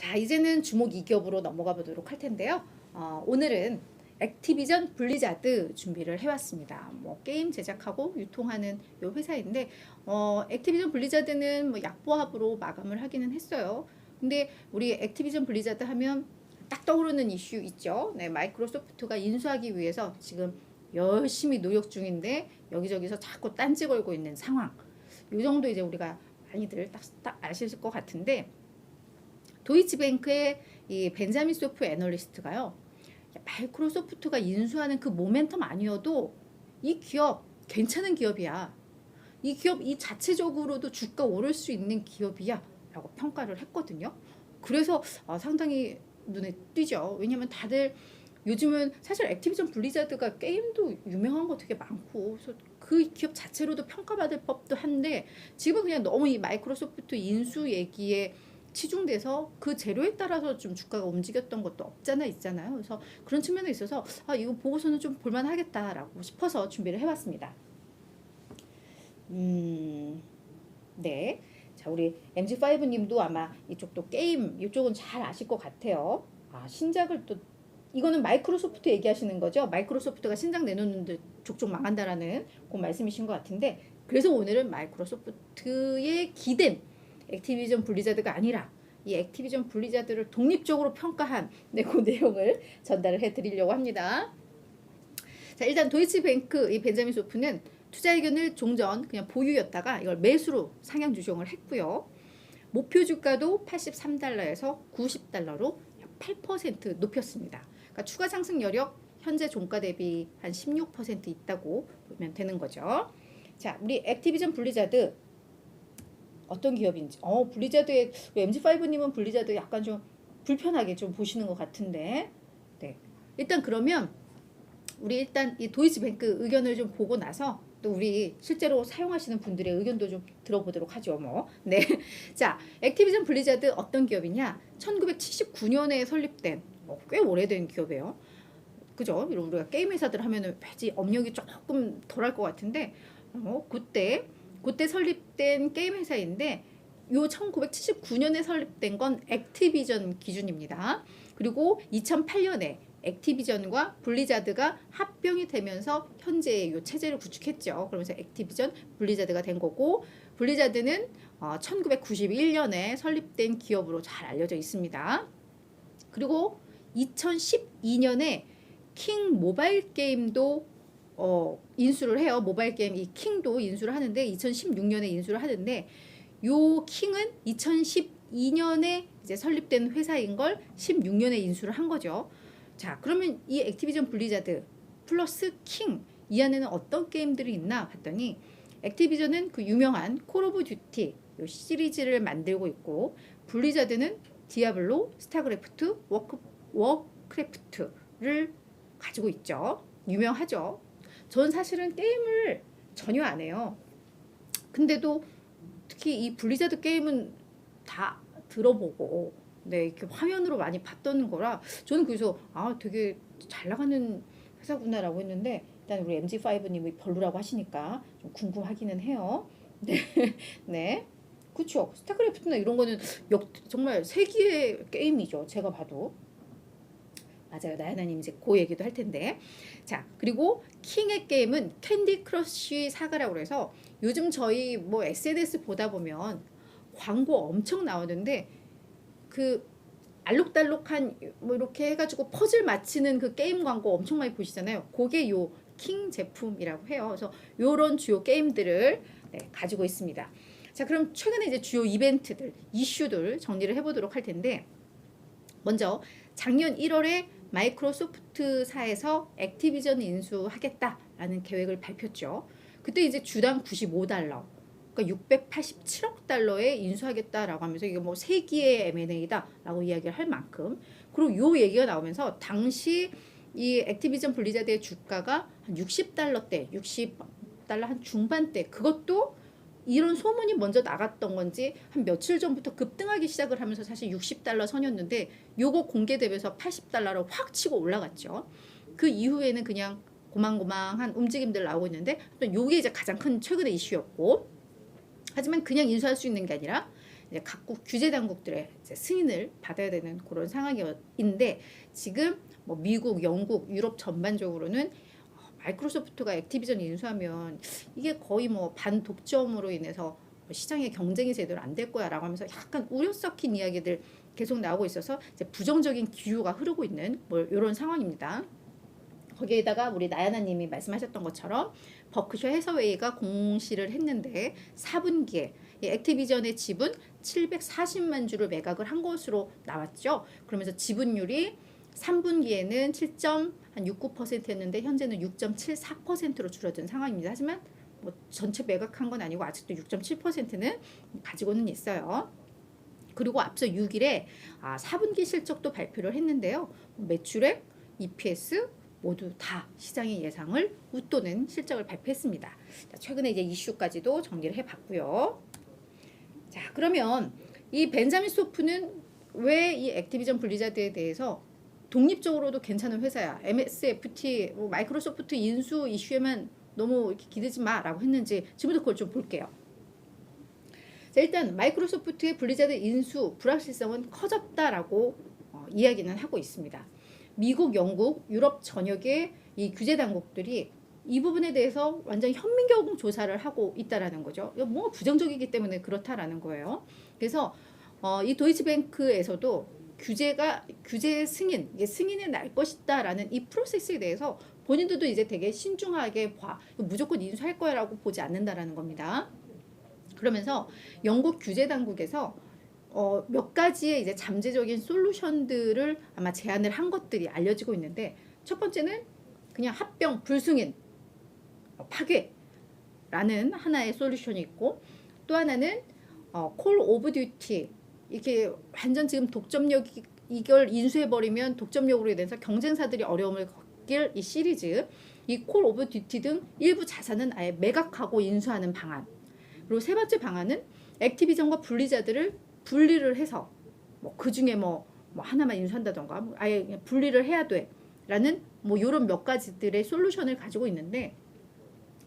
자, 이제는 주목 2기업으로 넘어가 보도록 할 텐데요. 오늘은 액티비전 블리자드 준비를 해왔습니다. 뭐 게임 제작하고 유통하는 요 회사인데 액티비전 블리자드는 뭐 약보합으로 마감을 하기는 했어요. 근데 우리 액티비전 블리자드 하면 딱 떠오르는 이슈 있죠. 네, 마이크로소프트가 인수하기 위해서 지금 열심히 노력 중인데 여기저기서 자꾸 딴지 걸고 있는 상황. 요 정도 이제 우리가 많이들 딱 아실 것 같은데, 도이치뱅크의 이 벤자민 소프 애널리스트가요, 마이크로소프트가 인수하는 그 모멘텀 아니어도 이 기업 괜찮은 기업이야, 이 기업 이 자체적으로도 주가 오를 수 있는 기업이야 라고 평가를 했거든요. 그래서 상당히 눈에 띄죠. 왜냐면 다들 요즘은 사실 액티비전 블리자드가 게임도 유명한 거 되게 많고, 그래서 그 기업 자체로도 평가받을 법도 한데, 지금 그냥 너무 이 마이크로소프트 인수 얘기에 치중돼서 그 재료에 따라서 좀 주가가 움직였던 것도 없잖아 있잖아요. 그래서 그런 측면에 있어서 이거 보고서는 좀 볼만하겠다라고 싶어서 준비를 해봤습니다. 네. 자, 우리 MG5님도 아마 이쪽도 게임 이쪽은 잘 아실 것 같아요. 신작을 또 이거는 마이크로소프트 얘기하시는 거죠? 마이크로소프트가 신작 내놓는데 족족 망한다라는 그 말씀이신 것 같은데, 그래서 오늘은 마이크로소프트의 기댄 액티비전 블리자드가 아니라 이 액티비전 블리자드를 독립적으로 평가한 그 내용을 전달을 해드리려고 합니다. 자, 일단 도이치뱅크 이 벤자민 소프는 투자 의견을 종전 그냥 보유였다가 이걸 매수로 상향 조정을 했고요. 목표 주가도 83달러에서 90달러로 8% 높였습니다. 그러니까 추가 상승 여력 현재 종가 대비 한 16% 있다고 보면 되는 거죠. 자, 우리 액티비전 블리자드 어떤 기업인지. 블리자드의 MG5님은 블리자드 약간 좀 불편하게 좀 보시는 것 같은데, 네. 일단 그러면 우리 일단 이 도이치뱅크 의견을 좀 보고 나서 또 우리 실제로 사용하시는 분들의 의견도 좀 들어보도록 하죠. 뭐. 네. 자, 액티비전 블리자드 어떤 기업이냐? 1979년에 설립된 꽤 오래된 기업이에요. 그죠? 우리가 게임 회사들 하면은 왠지 업력이 조금 덜할 것 같은데, 그때 설립된 게임 회사인데, 요 1979년에 설립된 건 액티비전 기준입니다. 그리고 2008년에 액티비전과 블리자드가 합병이 되면서 현재의 요 체제를 구축했죠. 그러면서 액티비전 블리자드가 된 거고, 블리자드는 1991년에 설립된 기업으로 잘 알려져 있습니다. 그리고 2012년에 킹 모바일 게임도 인수를 해요. 모바일 게임 이 킹도 인수를 하는데 2016년에 인수를 하는데, 요 킹은 2012년에 이제 설립된 회사인 걸 16년에 인수를 한 거죠. 자, 그러면 이 액티비전 블리자드 플러스 킹 이 안에는 어떤 게임들이 있나 봤더니, 액티비전은 그 유명한 콜 오브 듀티 요 시리즈를 만들고 있고, 블리자드는 디아블로, 스타크래프트, 워크래프트를 가지고 있죠. 유명하죠. 전 사실은 게임을 전혀 안 해요. 근데도 특히 이 블리자드 게임은 다 들어보고, 네, 이렇게 화면으로 많이 봤던 거라 저는 그래서 되게 잘 나가는 회사구나라고 했는데, 일단 우리 MG5님이 별로라고 하시니까 좀 궁금하기는 해요. 네, 네, 그렇죠. 스타크래프트나 이런 거는 정말 세기의 게임이죠. 제가 봐도. 맞아요. 나연아님 이제 그 얘기도 할 텐데. 자, 그리고 킹의 게임은 캔디 크러쉬 사가라고 해서 요즘 저희 뭐 SNS 보다 보면 광고 엄청 나오는데, 그 알록달록한 뭐 이렇게 해가지고 퍼즐 맞히는 그 게임 광고 엄청 많이 보시잖아요. 그게 요 킹 제품이라고 해요. 그래서 요런 주요 게임들을 가지고 있습니다. 자, 그럼 최근에 이제 주요 이벤트들, 이슈들 정리를 해보도록 할 텐데, 먼저 작년 1월에 마이크로소프트사에서 액티비전 인수하겠다라는 계획을 밝혔죠. 그때 이제 주당 95달러, 그러니까 687억 달러에 인수하겠다라고 하면서 이게 뭐 세기의 M&A다라고 이야기를 할 만큼, 그리고 요 얘기가 나오면서 당시 이 액티비전 블리자드의 주가가 한 60달러대, 60달러 한 중반대, 그것도 이런 소문이 먼저 나갔던 건지 한 며칠 전부터 급등하기 시작을 하면서 사실 60달러 선이었는데, 요거 공개되면서 80달러로 확 치고 올라갔죠. 그 이후에는 그냥 고만고만한 움직임들 나오고 있는데, 요게 이제 가장 큰 최근의 이슈였고, 하지만 그냥 인수할 수 있는 게 아니라 이제 각국 규제 당국들의 이제 승인을 받아야 되는 그런 상황인데 지금 뭐 미국, 영국, 유럽 전반적으로는 마이크로소프트가 액티비전 인수하면 이게 거의 뭐 반독점으로 인해서 시장의 경쟁이 제대로 안 될 거야라고 하면서 약간 우려 섞인 이야기들 계속 나오고 있어서 이제 부정적인 기류가 흐르고 있는 뭐 이런 상황입니다. 거기에다가 우리 나야나님이 말씀하셨던 것처럼 버크셔 해서웨이가 공시를 했는데 4분기에 이 액티비전의 지분 740만 주를 매각을 한 것으로 나왔죠. 그러면서 지분율이 3분기에는 7.69%였는데 현재는 6.74%로 줄어든 상황입니다. 하지만 뭐 전체 매각한 건 아니고 아직도 6.7%는 가지고는 있어요. 그리고 앞서 6일에 4분기 실적도 발표를 했는데요. 매출액, EPS 모두 다 시장의 예상을 웃도는 실적을 발표했습니다. 최근에 이제 이슈까지도 정리를 해봤고요. 자, 그러면 이 벤자민 소프는 왜 이 액티비전 블리자드에 대해서 독립적으로도 괜찮은 회사야. MSFT, 마이크로소프트 인수 이슈에만 너무 이렇게 기대지 마라고 했는지 지금부터 그걸 좀 볼게요. 자, 일단 마이크로소프트의 블리자드 인수 불확실성은 커졌다라고 이야기는 하고 있습니다. 미국, 영국, 유럽 전역의 이 규제 당국들이 이 부분에 대해서 완전 현미경 조사를 하고 있다라는 거죠. 이거 뭔가 부정적이기 때문에 그렇다라는 거예요. 그래서 이 도이치뱅크에서도 규제 승인, 이게 승인이 날 것이다라는 이 프로세스에 대해서 본인들도 이제 되게 신중하게 무조건 인수할 거야라고 보지 않는다라는 겁니다. 그러면서 영국 규제 당국에서 몇 가지의 이제 잠재적인 솔루션들을 아마 제안을 한 것들이 알려지고 있는데 첫 번째는 그냥 합병 불승인 파괴라는 하나의 솔루션이 있고 또 하나는 콜 오브 듀티 이렇게 완전 지금 독점력이 이걸 인수해버리면 독점력으로 인해서 경쟁사들이 어려움을 겪을 이 시리즈 이 콜 오브 듀티 등 일부 자산은 아예 매각하고 인수하는 방안. 그리고 세 번째 방안은 액티비전과 블리자드를 분리를 해서 뭐 그 중에 뭐 하나만 인수한다던가 아예 그냥 분리를 해야 돼라는 뭐 이런 몇 가지들의 솔루션을 가지고 있는데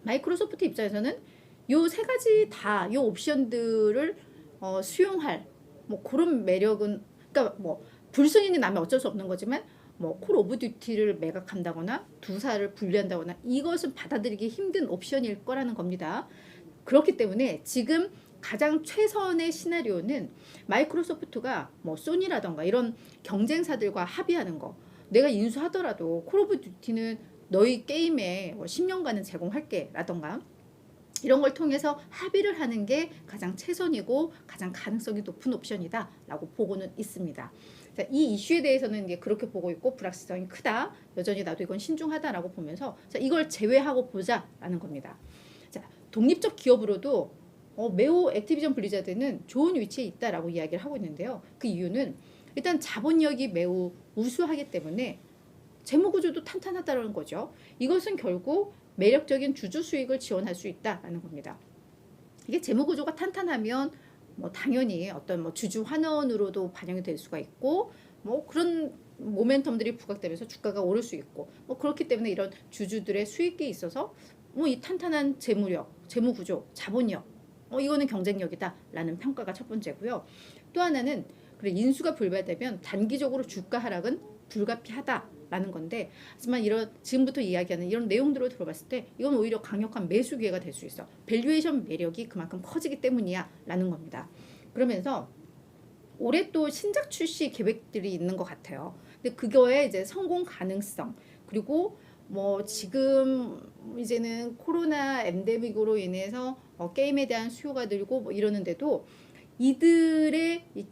마이크로소프트 입장에서는 요 세 가지 다 요 옵션들을 수용할 뭐 그런 매력은 그러니까 뭐 불승인이 나면 어쩔 수 없는 거지만 뭐 콜 오브 듀티를 매각한다거나 두 사를 분리한다거나 이것은 받아들이기 힘든 옵션일 거라는 겁니다. 그렇기 때문에 지금 가장 최선의 시나리오는 마이크로소프트가 뭐 소니라던가 이런 경쟁사들과 합의하는 거. 내가 인수하더라도 콜 오브 듀티는 너희 게임에 10년간은 제공할게 라던가 이런 걸 통해서 합의를 하는 게 가장 최선이고 가장 가능성이 높은 옵션이다 라고 보고는 있습니다. 자, 이 이슈에 대해서는 이제 그렇게 보고 있고 불확실성이 크다. 여전히 나도 이건 신중하다라고 보면서 자, 이걸 제외하고 보자라는 겁니다. 자, 독립적 기업으로도 매우 액티비전 블리자드는 좋은 위치에 있다라고 이야기를 하고 있는데요. 그 이유는 일단 자본력이 매우 우수하기 때문에 재무구조도 탄탄하다는 거죠. 이것은 결국 매력적인 주주 수익을 지원할 수 있다라는 겁니다. 이게 재무구조가 탄탄하면 뭐 당연히 어떤 뭐 주주 환원으로도 반영이 될 수가 있고 뭐 그런 모멘텀들이 부각되면서 주가가 오를 수 있고 뭐 그렇기 때문에 이런 주주들의 수익이 있어서 뭐 이 탄탄한 재무력, 재무구조, 자본력 이거는 경쟁력이다라는 평가가 첫 번째고요. 또 하나는 그래 인수가 불발되면 단기적으로 주가 하락은 불가피하다라는 건데 하지만 이런 지금부터 이야기하는 이런 내용들을 들어봤을 때 이건 오히려 강력한 매수 기회가 될 수 있어. 밸류에이션 매력이 그만큼 커지기 때문이야 라는 겁니다. 그러면서 올해 또 신작 출시 계획들이 있는 것 같아요. 근데 그거에 이제 성공 가능성 그리고 뭐 지금 이제는 코로나 엔데믹으로 인해서 게임에 대한 수요가 늘고 뭐 이러는데도 이들의 이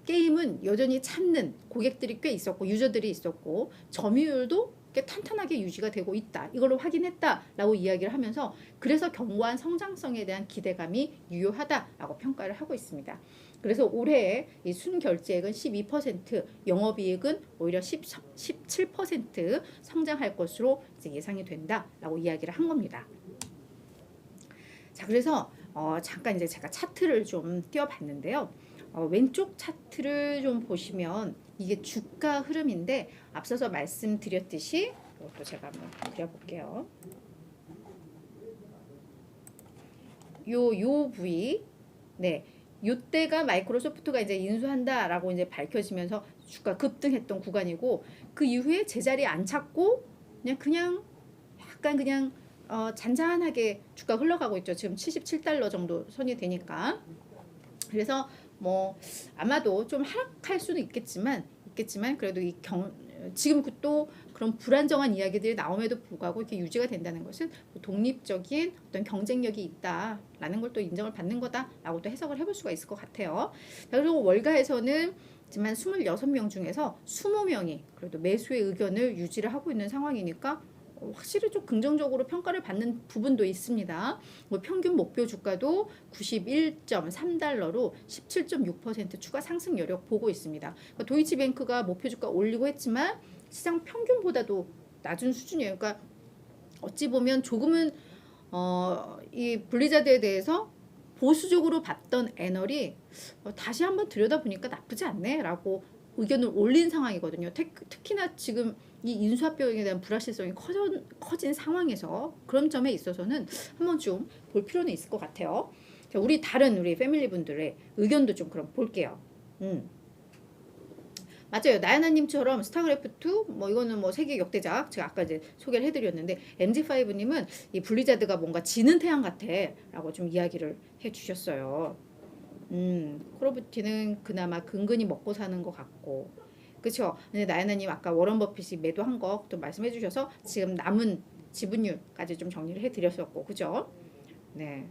게임은 여전히 찾는 고객들이 꽤 있었고 유저들이 있었고 점유율도 꽤 탄탄하게 유지가 되고 있다. 이걸로 확인했다라고 이야기를 하면서 그래서 견고한 성장성에 대한 기대감이 유효하다라고 평가를 하고 있습니다. 그래서 올해 이 순결제액은 12%, 영업이익은 오히려 17% 성장할 것으로 이제 예상이 된다라고 이야기를 한 겁니다. 자, 그래서 잠깐 이제 제가 차트를 좀 띄워봤는데요. 왼쪽 차트를 좀 보시면 이게 주가 흐름인데 앞서서 말씀드렸듯이 이것도 제가 한번 그려볼게요. 요 부위, 네, 요때가 마이크로소프트가 이제 인수한다라고 이제 밝혀지면서 주가 급등했던 구간이고 그 이후에 제자리 안 찾고 그냥 약간 그냥 잔잔하게 주가 흘러가고 있죠. 지금 77달러 정도 선이 되니까. 그래서 뭐 아마도 좀 하락할 수는 있겠지만 그래도 지금 또 그런 불안정한 이야기들이 나옴에도 불구하고 이렇게 유지가 된다는 것은 독립적인 어떤 경쟁력이 있다라는 걸 또 인정을 받는 거다라고 또 해석을 해볼 수가 있을 것 같아요. 그리고 월가에서는 하지만 26명 중에서 20명이 그래도 매수의 의견을 유지를 하고 있는 상황이니까 확실히 좀 긍정적으로 평가를 받는 부분도 있습니다. 뭐 평균 목표 주가도 91.3달러로 17.6% 추가 상승 여력 보고 있습니다. 그러니까 도이치뱅크가 목표 주가 올리고 했지만 시장 평균보다도 낮은 수준이에요. 그러니까 어찌 보면 조금은 이 블리자드에 대해서 보수적으로 봤던 애널이 다시 한번 들여다보니까 나쁘지 않네라고 의견을 올린 상황이거든요. 특히나 지금 이 인수합병에 대한 불확실성이 커진 상황에서 그런 점에 있어서는 한번 좀 볼 필요는 있을 것 같아요. 자, 우리 패밀리 분들의 의견도 좀 그럼 볼게요. 맞아요. 나야나님처럼 스타크래프트 뭐 이거는 뭐 세계 역대작 제가 아까 이제 소개를 해드렸는데 MG5님은 이 블리자드가 뭔가 지는 태양 같아라고 좀 이야기를 해주셨어요. 콜 오브 듀티는 그나마 근근히 먹고 사는 것 같고, 그렇죠? 근데 나야나님 아까 워런 버핏이 매도한 거 또 말씀해 주셔서 지금 남은 지분율까지 좀 정리를 해드렸었고, 그죠? 네.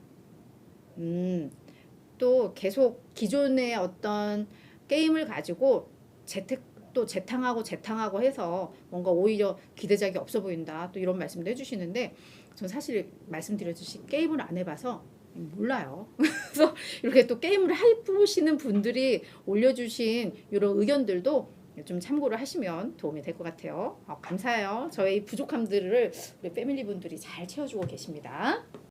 또 계속 기존의 어떤 게임을 가지고 재탕하고 해서 뭔가 오히려 기대작이 없어 보인다. 또 이런 말씀도 해주시는데, 전 사실 말씀드렸듯이 게임을 안 해봐서 몰라요. 그래서 이렇게 또 게임을 해보시는 분들이 올려주신 이런 의견들도 좀 참고를 하시면 도움이 될 것 같아요. 감사해요. 저희 부족함들을 우리 패밀리 분들이 잘 채워주고 계십니다.